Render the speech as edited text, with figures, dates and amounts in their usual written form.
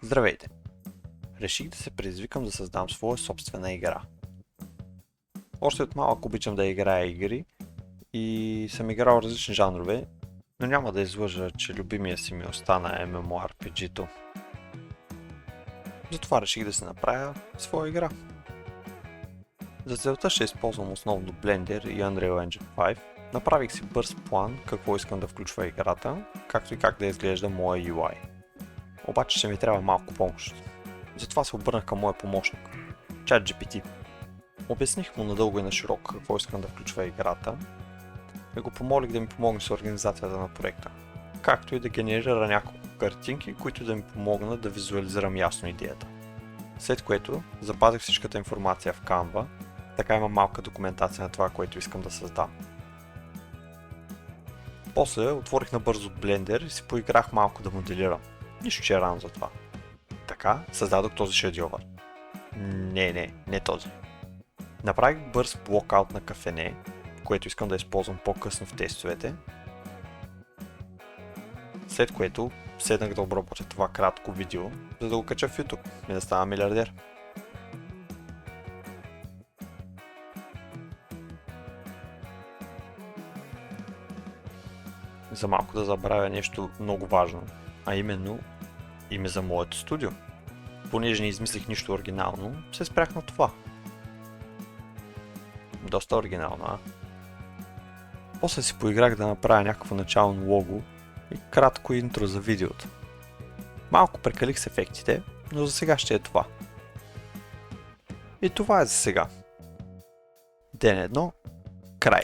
Здравейте! Реших да се предизвикам да създам своя собствена игра. Още от малък обичам да играя игри и съм играл различни жанрове, но няма да излъжа, че любимия си ми остана MMORPG-то. Затова реших да си направя своя игра. За целта ще използвам основно Blender и Unreal Engine 5. Направих си бърз план какво искам да включва играта, както и как да изглежда моя UI. Обаче ще ми трябва малко помощ. Затова се обърнах към моя помощник, ChatGPT. Обясних му надълго и на широко какво искам да включва играта и го помолих да ми помогне с организацията на проекта, както и да генерира няколко картинки, които да ми помогнат да визуализирам ясно идеята. След което запазих всичката информация в Canva, така има малка документация на това, което искам да създам. После отворих набързо Blender и си поиграх малко да моделирам. Нищо, че е рано за това. Така създадох този шедьовър. Не този. Направих бърз блокаут на кафене, което искам да използвам по-късно в тестовете. След което седнах да обработя това кратко видео, за да го кача в YouTube и да стана милиардер. За малко да забравя нещо много важно, а именно име за моето студио. Понеже не измислих нищо оригинално, се спрях на това. Доста оригинално, а? После си поиграх да направя някакво начално лого и кратко интро за видеото. Малко прекалих с ефектите, но за сега ще е това. И това е за сега. Ден 1, край.